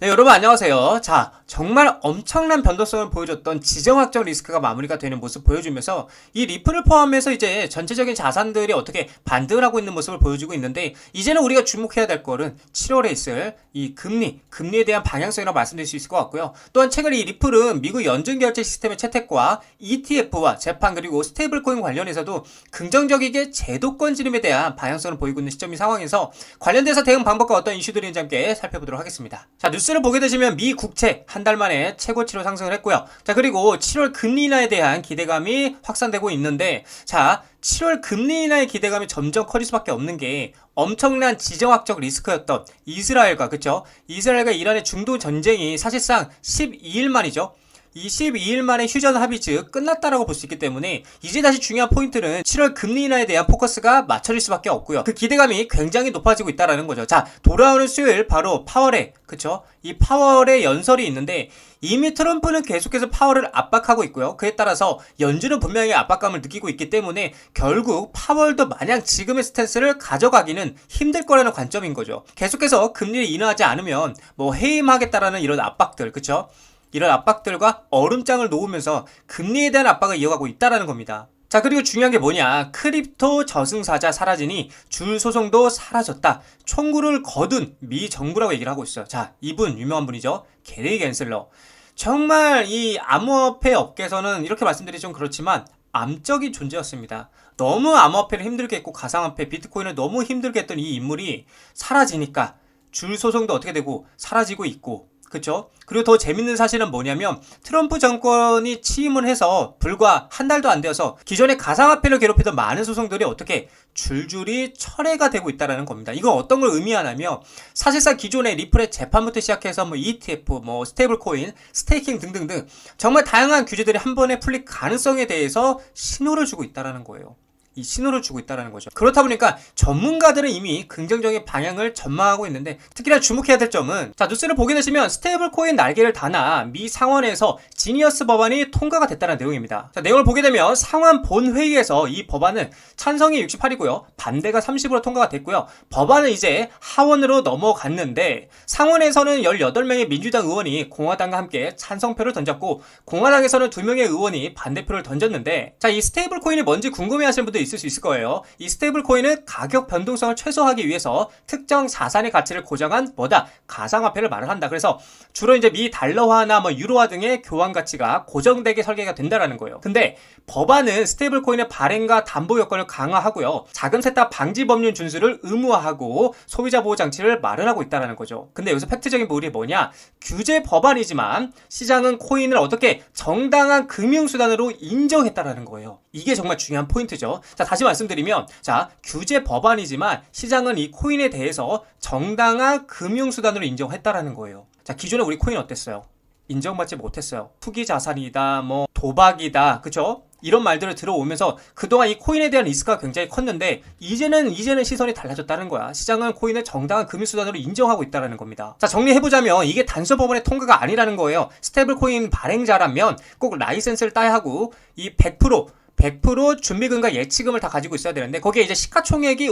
네, 여러분 안녕하세요. 자, 정말 엄청난 변동성을 보여줬던 지정학적 리스크가 마무리가 되는 모습 보여주면서 이 리플을 포함해서 이제 전체적인 자산들이 어떻게 반등을 하고 있는 모습을 보여주고 있는데, 이제는 우리가 주목해야 될 거는 7월에 있을 이 금리에 대한 방향성이라고 말씀드릴 수 있을 것 같고요. 또한 최근 이 리플은 미국 연준결제 시스템의 채택과 ETF와 재판 그리고 스테이블코인 관련해서도 긍정적이게 제도권 진입에 대한 방향성을 보이고 있는 시점인 상황에서 관련돼서 대응 방법과 어떤 이슈들이 있는지 함께 살펴보도록 하겠습니다. 자, 뉴스를 보게 되시면 미 국채 한 달 만에 최고치로 상승을 했고요. 자, 그리고 7월 금리 인하에 대한 기대감이 확산되고 있는데, 자, 7월 금리 인하의 기대감이 점점 커질 수밖에 없는 게 엄청난 지정학적 리스크였던 이스라엘과, 그쵸? 이스라엘과 이란의 중도 전쟁이 사실상 12일 만이죠. 이 12일 만에 휴전 합의 즉 끝났다라고 볼 수 있기 때문에 이제 다시 중요한 포인트는 7월 금리 인하에 대한 포커스가 맞춰질 수밖에 없고요. 그 기대감이 굉장히 높아지고 있다라는 거죠. 자, 돌아오는 수요일 바로 파월에, 그쵸? 이 파월의 연설이 있는데, 이미 트럼프는 계속해서 파월을 압박하고 있고요. 그에 따라서 연준은 분명히 압박감을 느끼고 있기 때문에 결국 파월도 마냥 지금의 스탠스를 가져가기는 힘들 거라는 관점인 거죠. 계속해서 금리를 인하하지 않으면 뭐 해임하겠다라는 이런 압박들, 그쵸? 이런 압박들과 얼음장을 놓으면서 금리에 대한 압박을 이어가고 있다는 겁니다. 자, 그리고 중요한 게 뭐냐, 크립토 저승사자 사라지니 줄 소송도 사라졌다, 총구를 거둔 미 정부라고 얘기를 하고 있어요. 자, 이분 유명한 분이죠. 게리 겐슬러. 정말 이 암호화폐 업계에서는 이렇게 말씀드리기 좀 그렇지만 암적인 존재였습니다. 너무 암호화폐를 힘들게 했고 가상화폐 비트코인을 너무 힘들게 했던 이 인물이 사라지니까 줄 소송도 어떻게 되고 사라지고 있고, 그쵸? 그리고 더 재밌는 사실은 뭐냐면, 트럼프 정권이 취임을 해서 불과 한 달도 안 되어서 기존의 가상화폐를 괴롭히던 많은 소송들이 어떻게 줄줄이 철회가 되고 있다는 겁니다. 이건 어떤 걸 의미하냐면, 사실상 기존의 리플의 재판부터 시작해서 뭐 ETF, 뭐 스테이블 코인, 스테이킹 등등등 정말 다양한 규제들이 한 번에 풀릴 가능성에 대해서 신호를 주고 있다는 거예요. 이 신호를 주고 있다는 거죠. 그렇다 보니까 전문가들은 이미 긍정적인 방향을 전망하고 있는데, 특히나 주목해야 될 점은, 자, 뉴스를 보게 되시면 스테이블 코인 날개를 다나 미 상원에서 지니어스 법안이 통과가 됐다는 내용입니다. 자, 내용을 보게 되면 상원 본회의에서 이 법안은 찬성이 68이고요 반대가 30으로 통과가 됐고요. 법안은 이제 하원으로 넘어갔는데, 상원에서는 18명의 민주당 의원이 공화당과 함께 찬성표를 던졌고, 공화당에서는 2명의 의원이 반대표를 던졌는데, 자, 이 스테이블 코인이 뭔지 궁금해하시는 분들 있을 수 있을 거예요. 이 스테이블 코인은 가격 변동성을 최소화하기 위해서 특정 자산의 가치를 고정한 뭐다, 가상화폐를 말을 한다. 그래서 주로 이제 미 달러화나 뭐 유로화 등의 교환 가치가 고정되게 설계가 된다라는 거예요. 근데 법안은 스테이블 코인의 발행과 담보 요건을 강화하고요, 자금 세탁 방지 법률 준수를 의무화하고 소비자 보호 장치를 마련하고 있다라는 거죠. 근데 여기서 팩트적인 부분이 뭐냐, 규제 법안이지만 시장은 코인을 어떻게 정당한 금융수단으로 인정했다라는 거예요. 이게 정말 중요한 포인트죠. 자, 다시 말씀드리면, 자, 규제 법안이지만 시장은 이 코인에 대해서 정당한 금융수단으로 인정했다라는 거예요. 자, 기존에 우리 코인 어땠어요? 인정받지 못했어요. 투기 자산이다, 뭐 도박이다, 그쵸? 이런 말들을 들어오면서 그동안 이 코인에 대한 리스크가 굉장히 컸는데, 이제는 시선이 달라졌다는 거야. 시장은 코인을 정당한 금융수단으로 인정하고 있다는 겁니다. 자, 정리해보자면 이게 단순 법원의 통과가 아니라는 거예요. 스테이블 코인 발행자라면 꼭 라이센스를 따야 하고, 이 100% 준비금과 예치금을 다 가지고 있어야 되는데, 거기에 이제 시가총액이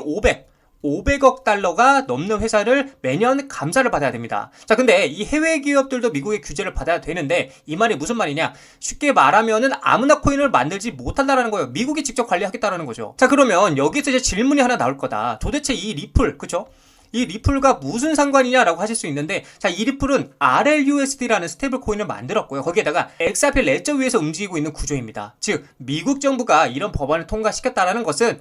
500억 달러가 넘는 회사를 매년 감사를 받아야 됩니다. 자, 근데 이 해외 기업들도 미국의 규제를 받아야 되는데, 이 말이 무슨 말이냐, 쉽게 말하면은 아무나 코인을 만들지 못한다라는 거예요. 미국이 직접 관리하겠다라는 거죠. 자, 그러면 여기서 이제 질문이 하나 나올 거다. 도대체 이 리플, 그쵸? 이 리플과 무슨 상관이냐라고 하실 수 있는데, 자, 이 리플은 RLUSD라는 스테이블 코인을 만들었고요. 거기에다가 XRP 레저 위에서 움직이고 있는 구조입니다. 즉, 미국 정부가 이런 법안을 통과시켰다라는 것은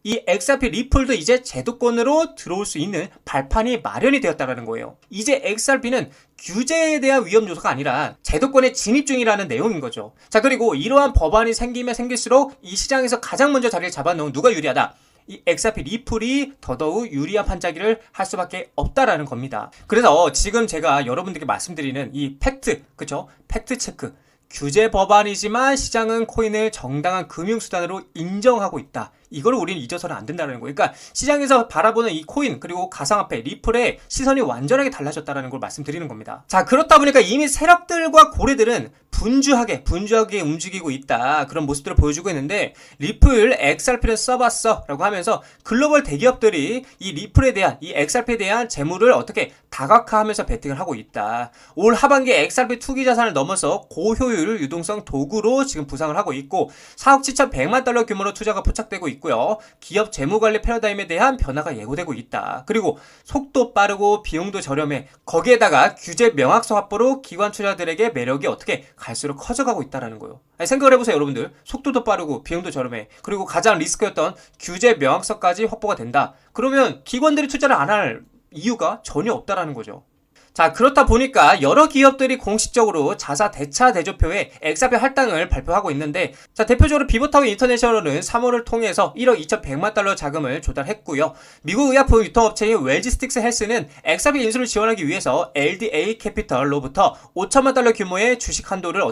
이 XRP 리플도 이제 제도권으로 들어올 수 있는 발판이 마련이 되었다는 거예요. 이제 XRP는 규제에 대한 위험 요소가 아니라 제도권에 진입 중이라는 내용인 거죠. 자, 그리고 이러한 법안이 생기면 생길수록 이 시장에서 가장 먼저 자리를 잡아놓은 누가 유리하다? 이 XRP 리플이 더더욱 유리한 판짜기를 할 수밖에 없다라는 겁니다. 그래서 지금 제가 여러분들께 말씀드리는 이 팩트, 그쵸? 팩트 체크. 규제 법안이지만 시장은 코인을 정당한 금융수단으로 인정하고 있다. 이걸 우리는 잊어서는 안 된다는 거예요. 그러니까 시장에서 바라보는 이 코인 그리고 가상화폐 리플의 시선이 완전하게 달라졌다는 걸 말씀드리는 겁니다. 자, 그렇다 보니까 이미 세력들과 고래들은 분주하게 움직이고 있다, 그런 모습들을 보여주고 있는데, 리플 XRP를 써봤어 라고 하면서 글로벌 대기업들이 이 리플에 대한, 이 XRP에 대한 재물을 어떻게 다각화하면서 베팅을 하고 있다. 올 하반기에 XRP 투기 자산을 넘어서 고효율 유동성 도구로 지금 부상을 하고 있고, 4억 7,100만 달러 규모로 투자가 포착되고 있고요. 기업 재무관리 패러다임에 대한 변화가 예고되고 있다. 그리고 속도 빠르고 비용도 저렴해, 거기에다가 규제 명확성 확보로 기관 투자들에게 매력이 어떻게 갈수록 커져가고 있다는 거예요. 아니, 생각을 해보세요, 여러분들. 속도도 빠르고 비용도 저렴해, 그리고 가장 리스크였던 규제 명확성까지 확보가 된다. 그러면 기관들이 투자를 안 할 이유가 전혀 없다라는 거죠. 자, 그렇다 보니까 여러 기업들이 공식적으로 자사 대차 대조표에 XRP 할당을 발표하고 있는데, 자, 대표적으로 비버타운 인터내셔널은 3월을 통해서 1억 2,100만 달러 자금을 조달했고요. 미국 의약품 유통업체인 웰지스틱스 헬스는 XRP 인수를 지원하기 위해서 LDA 캐피털로부터 5천만 달러 규모의 주식 한도를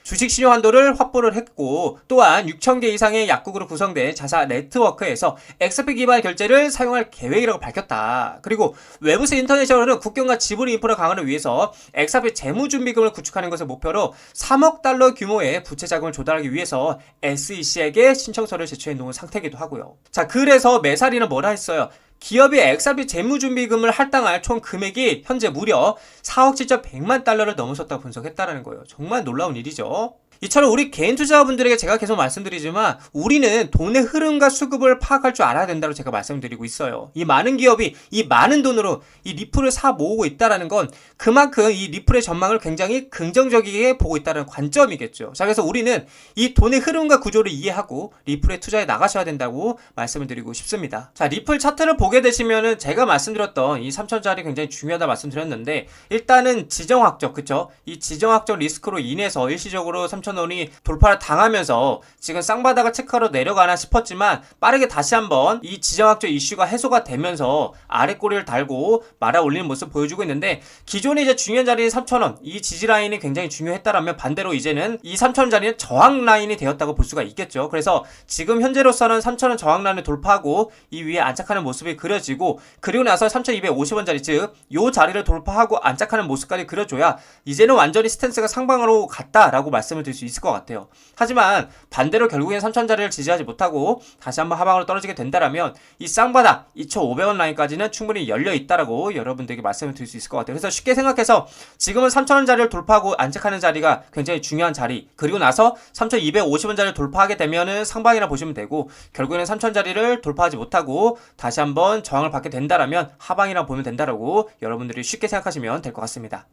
주식 신용 한도를 확보를 했고, 또한 6,000개 이상의 약국으로 구성된 자사 네트워크에서 XRP 기반 결제를 사용할 계획이라고 밝혔다. 그리고 웨브스 인터내셔널은 국경과 지분 인프라 강화를 위해서 XRP 재무준비금을 구축하는 것을 목표로 3억 달러 규모의 부채 자금을 조달하기 위해서 SEC에게 신청서를 제출해 놓은 상태이기도 하고요. 자, 그래서 매사리는 뭐라 했어요? 기업이 XRP 재무준비금을 할당할 총 금액이 현재 무려 4억 7,100만 달러를 넘어섰다고 분석했다는 거예요. 정말 놀라운 일이죠. 이처럼 우리 개인 투자자분들에게 제가 계속 말씀드리지만, 우리는 돈의 흐름과 수급을 파악할 줄 알아야 된다고 제가 말씀드리고 있어요. 이 많은 기업이 이 많은 돈으로 이 리플을 사 모으고 있다는 건 그만큼 이 리플의 전망을 굉장히 긍정적이게 보고 있다는 관점이겠죠. 자, 그래서 우리는 이 돈의 흐름과 구조를 이해하고 리플에 투자해 나가셔야 된다고 말씀을 드리고 싶습니다. 자, 리플 차트를 보게 되시면은 제가 말씀드렸던 이 3천짜리 굉장히 중요하다 말씀드렸는데, 일단은 지정학적, 그쵸? 이 지정학적 리스크로 인해서 일시적으로 3,000원이 돌파를 당하면서 지금 쌍바닥을 체크하러 내려가나 싶었지만, 빠르게 다시 한번 이 지정학적 이슈가 해소가 되면서 아래 꼬리를 달고 말아 올리는 모습을 보여주고 있는데, 기존에 이제 중요한 자리인 3,000원, 이 지지 라인이 굉장히 중요했다라면 반대로 이제는 이 3,000원 자리는 저항 라인이 되었다고 볼 수가 있겠죠. 그래서 지금 현재로서는 3,000원 저항 라인을 돌파하고 이 위에 안착하는 모습이 그려지고, 그리고 나서 3,250원 자리, 즉 요 자리를 돌파하고 안착하는 모습까지 그려줘야 이제는 완전히 스탠스가 상방으로 갔다라고 말씀을 드릴 수 있을 것 같아요. 하지만 반대로 결국엔 3,000 자리를 지지하지 못하고 다시 한번 하방으로 떨어지게 된다라면 이 쌍바닥 2,500원 라인까지는 충분히 열려 있다라고 여러분들에게 말씀을 드릴 수 있을 것 같아요. 그래서 쉽게 생각해서 지금은 3,000원 자리를 돌파하고 안착하는 자리가 굉장히 중요한 자리, 그리고 나서 3,250원 자리를 돌파하게 되면은 상방이라 보시면 되고, 결국에는 3,000 자리를 돌파하지 못하고 다시 한번 저항을 받게 된다라면 하방이라 보면 된다라고 여러분들이 쉽게 생각하시면 될 것 같습니다.